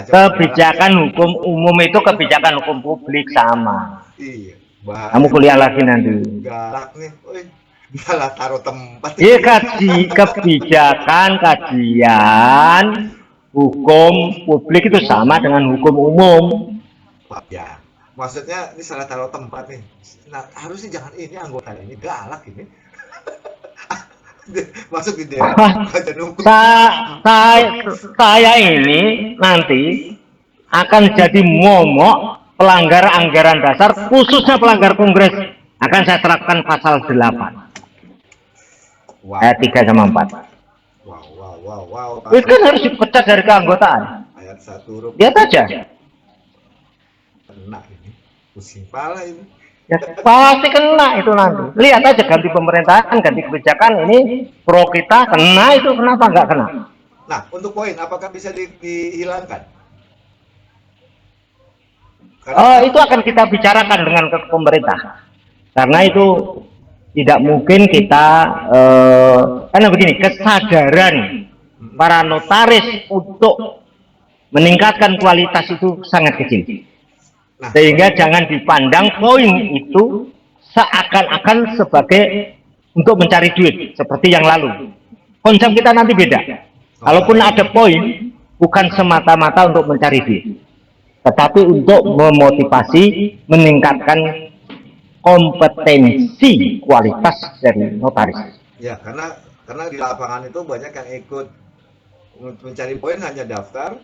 Kebijakan hukum umum itu kebijakan hukum publik sama. Iya. Bahaya. Kamu kuliah lagi nanti. Galak nih, malah taruh tempat. Iya, kebijakan kajian hukum publik itu sama dengan hukum umum. Ya, maksudnya ini salah taruh tempat nih. Nah, harusnya jangan ini anggota ini galak ini. Masuk di daerah badan hukum. Saya ini nanti akan jadi momok pelanggar anggaran dasar, khususnya pelanggar kongres. Akan saya terapkan pasal 8. Wow. Ayat 3 sama 4. Wow. Itu kan harus dipecat dari keanggotaan. Ayat 1 huruf. Lihat aja. Kena ini. Pusing pala ini. Ya, pasti kena itu nanti. Lihat aja ganti pemerintahan, ganti kebijakan ini pro kita kena itu, kenapa nggak kena? Nah, untuk poin apakah bisa dihilangkan? Itu akan kita bicarakan dengan pemerintah. Karena itu tidak mungkin kita karena begini, kesadaran para notaris untuk meningkatkan kualitas itu sangat kecil. Nah, sehingga jangan dipandang poin itu seakan-akan sebagai untuk mencari duit seperti yang lalu. Konsep kita nanti beda. Kalaupun ada poin, bukan semata-mata untuk mencari duit, tetapi untuk memotivasi, meningkatkan kompetensi kualitas dari notaris. Ya, karena di lapangan itu banyak yang ikut mencari poin hanya daftar.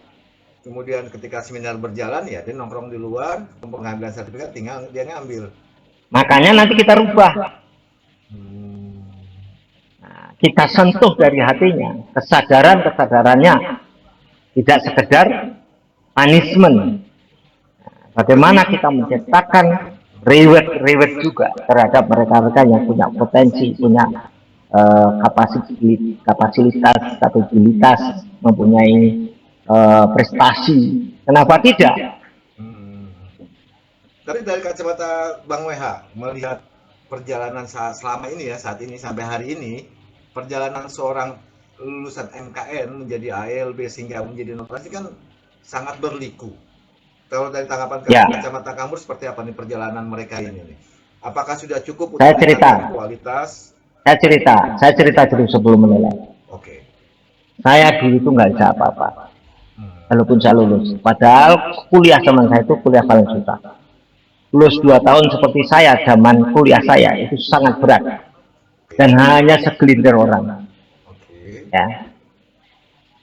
Kemudian ketika seminar berjalan ya dia nongkrong di luar, pengambilan sertifikat tinggal dia ngambil. Makanya nanti kita rubah. Nah, kita sentuh dari hatinya, kesadarannya, tidak sekedar punishment. Bagaimana kita menciptakan reward juga terhadap mereka-mereka yang punya potensi, punya kapasitas, mempunyai prestasi, kenapa tidak? Tapi dari kacamata Bang WH melihat perjalanan selama ini ya, saat ini sampai hari ini, perjalanan seorang lulusan MKN menjadi ALB sehingga menjadi notaris kan sangat berliku. Kalau dari tanggapan kacamata kamu seperti apa nih perjalanan mereka ini nih? Apakah sudah cukup untuk meningkatkan kualitas? Saya cerita dulu sebelum menilai. Oke. Saya dulu itu nggak bisa apa-apa. Walaupun saya lulus, padahal kuliah zaman saya itu kuliah paling susah. Lulus 2 tahun seperti saya zaman kuliah saya itu sangat berat dan hanya segelintir orang. Ya.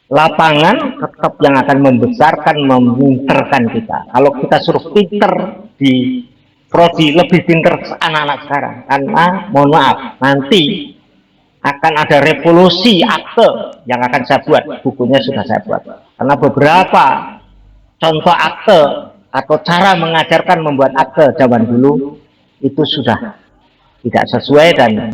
Lapangan tetap yang akan membesarkan, meminterkan kita. Kalau kita suruh pinter di prodi, lebih pinter anak-anak sekarang, karena mohon maaf nanti akan ada revolusi akte yang akan saya buat, bukunya sudah saya buat. Karena beberapa contoh akte atau cara mengajarkan membuat akte zaman dulu itu sudah tidak sesuai, dan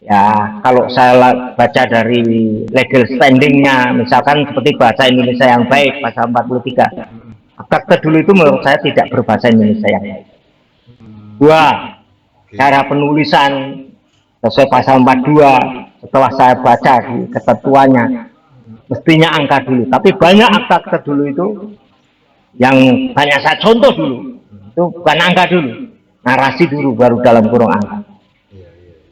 ya kalau saya baca dari legal standingnya, misalkan seperti bahasa Indonesia yang baik, pasal 43, akte dulu itu menurut saya tidak berbahasa Indonesia yang baik. Cara penulisan sesuai pasal 42, setelah saya baca di ketentuannya mestinya angka dulu, tapi banyak akte dulu itu yang banyak saya contoh dulu itu bukan angka dulu, narasi dulu baru dalam kurung angka.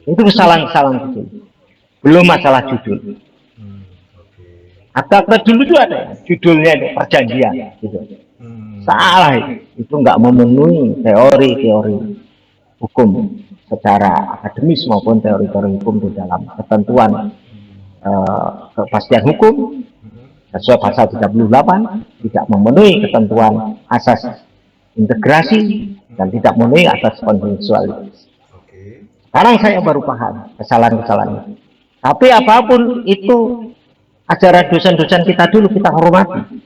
Itu kesalahan-kesalahan kecil, belum masalah judul. Akte dulu itu ada judulnya itu perjanjian gitu. Salah itu nggak memenuhi teori-teori hukum secara akademis maupun teori-teori hukum di dalam ketentuan kepastian hukum sesuai pasal 38, tidak memenuhi ketentuan asas integrasi dan tidak memenuhi asas konsensualitas. Sekarang saya baru paham kesalahan-kesalahan. Tapi apapun itu ajaran dosen-dosen kita dulu kita hormati.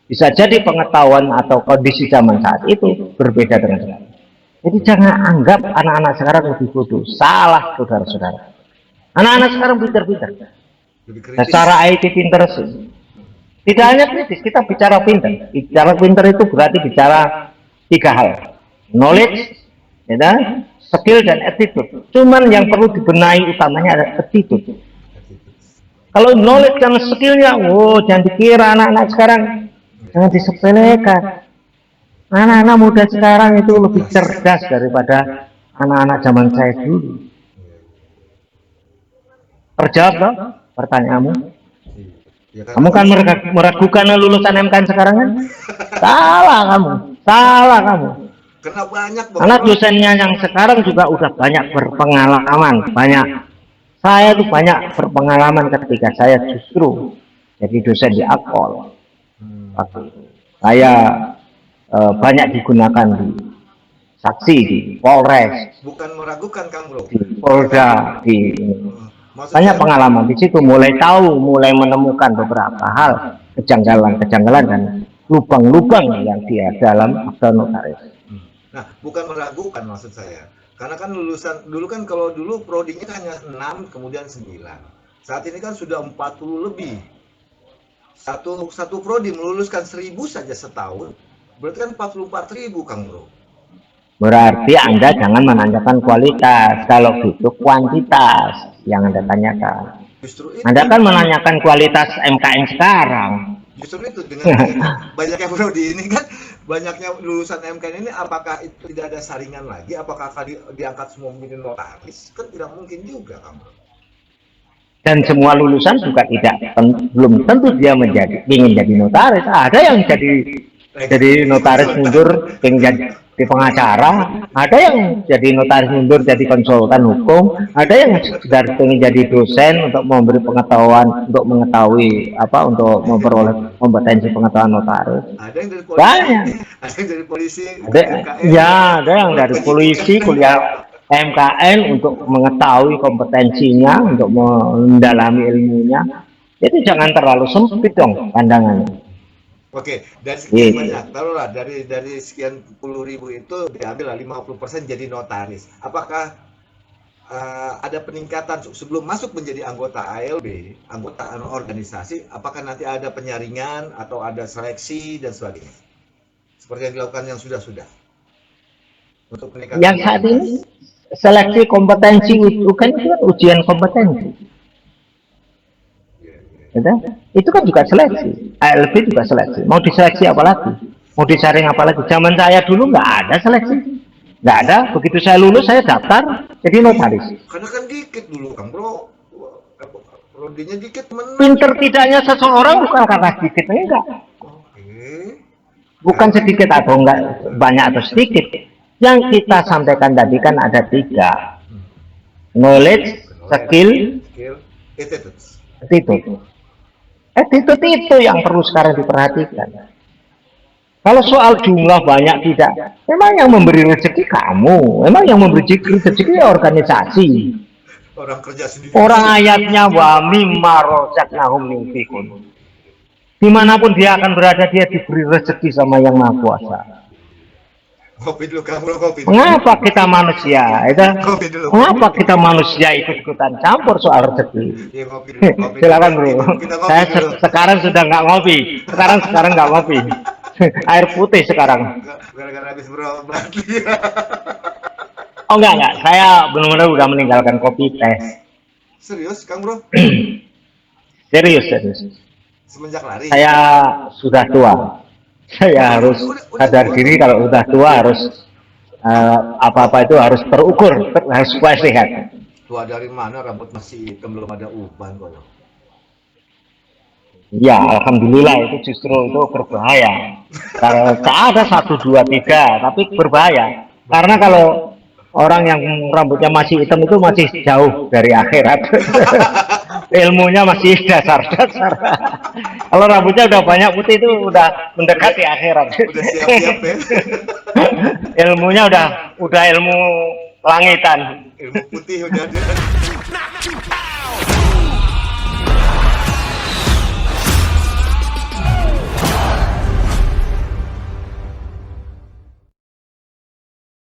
Bisa jadi pengetahuan atau kondisi zaman saat itu berbeda dengan sekarang. Jadi jangan anggap anak-anak sekarang lebih bodoh. Salah, saudara-saudara. Anak-anak sekarang pintar-pintar. Secara IT pintar sih. Tidak hanya kritis, kita bicara pintar. Bicara pintar itu berarti bicara 3 hal. Knowledge, ya, skill, dan attitude. Cuman yang perlu dibenahi utamanya adalah attitude. Kalau knowledge dan skillnya, jangan dikira anak-anak sekarang Jangan disepelekan. Anak-anak muda sekarang itu lebih cerdas daripada anak-anak zaman saya dulu. Terjawab dong pertanyaanmu. Ya kan? Kamu kan meragukan lulusan MKN sekarang kan? Salah kamu, salah kamu. Karena banyak Anak dosennya yang sekarang juga udah banyak berpengalaman, banyak. Saya tuh banyak berpengalaman ketika saya justru jadi dosen di Akpol. Saya banyak digunakan di saksi di Polres, bukan meragukan Kang Bro, di Polda, di maksud banyak saya, pengalaman di situ, mulai tahu, mulai menemukan beberapa hal kejanggalan-kejanggalan dan lubang-lubang yang dia dalam akta notaris. nah bukan meragukan maksud saya, karena kan lulusan dulu kan, kalau dulu prodinya kan hanya 6 kemudian 9, saat ini kan sudah 40 lebih. Satu prodi meluluskan 1000 saja setahun, berarti kan 44.000 Kang Bro. Berarti Anda jangan menanyakan kualitas, kalau gitu kuantitas yang Anda tanyakan. Justru itu, Anda kan menanyakan kualitas MKN sekarang. justru itu dengan banyaknya prodi ini kan, banyaknya lulusan MKN ini, apakah itu tidak ada saringan lagi? Apakah akan diangkat semua menjadi notaris? Kan tidak mungkin juga Kang Bro. Dan semua lulusan juga belum tentu dia ingin jadi notaris. Ada yang jadi notaris mundur ingin jadi pengacara, ada yang jadi notaris mundur jadi konsultan hukum, ada yang sekedar ingin jadi dosen untuk memberi pengetahuan, untuk mengetahui untuk memperoleh kompetensi pengetahuan notaris. Ada yang dari polisi, banyak. Ada yang dari polisi, ada yang dari polisi, kuliah MKN untuk mengetahui kompetensinya, untuk mendalami ilmunya. Itu jangan terlalu sempit dong pandangannya. Oke, dari sekian banyak, taruhlah dari sekian puluh ribu itu diambil 50% jadi notaris. Apakah ada peningkatan sebelum masuk menjadi anggota ALB, anggota organisasi? Apakah nanti ada penyaringan atau ada seleksi dan sebagainya? Seperti yang dilakukan yang sudah-sudah. Untuk peningkatan. Yang saat ini seleksi kompetensi itu kan ujian kompetensi. Itu kan juga seleksi, ALB juga seleksi. Mau diseleksi apa lagi? Mau disaring apa lagi? Zaman saya dulu nggak ada seleksi, nggak ada. Begitu saya lulus saya daftar jadi notaris. Karena kan dikit dulu Kang Bro, prodinya dikit. Pinter tidaknya seseorang bukan karena sedikit, enggak. Bukan sedikit atau enggak, banyak atau sedikit. Yang kita sampaikan tadi kan ada 3: knowledge, skill, attitude. Attitude itu yang perlu sekarang diperhatikan. Kalau soal jumlah banyak tidak, memang yang memberi rezeki kamu, memang yang memberi rezeki organisasi. Orang kerja sendiri. Orang ayatnya wa mimma razaqnahum yunfiqun. Dimanapun dia akan berada, dia diberi rezeki sama Yang Maha Kuasa. Kopi dulu Kang Bro, kopi. Mengapa kita manusia, mengapa kita manusia ikut-ikutan campur soal rezeki? Ya, kopi dulu. Silakan Bro. Saya sekarang sudah nggak ngopi. Sekarang nggak ngopi. Air putih sekarang. Gara-gara habis berobat. Oh enggak. Saya benar-benar udah meninggalkan kopi teh. Serius Kang Bro? Serius. Semenjak lari. Saya sudah tua. Saya harus sadar diri kalau sudah tua harus apa-apa itu harus terukur, harus supaya sehat. Tua dari mana? Rambut masih hitam, belum ada uban kok. Ya, alhamdulillah itu justru itu berbahaya. Karena tak ada 1, 2, 3, tapi berbahaya. Karena kalau orang yang rambutnya masih hitam itu masih jauh dari akhirat. Ilmunya masih dasar-dasar. Kalau rambutnya udah banyak putih itu udah mendekati akhirat. Udah siap-siap ya. Ilmunya udah ilmu langitan. Ilmu putih udah ada.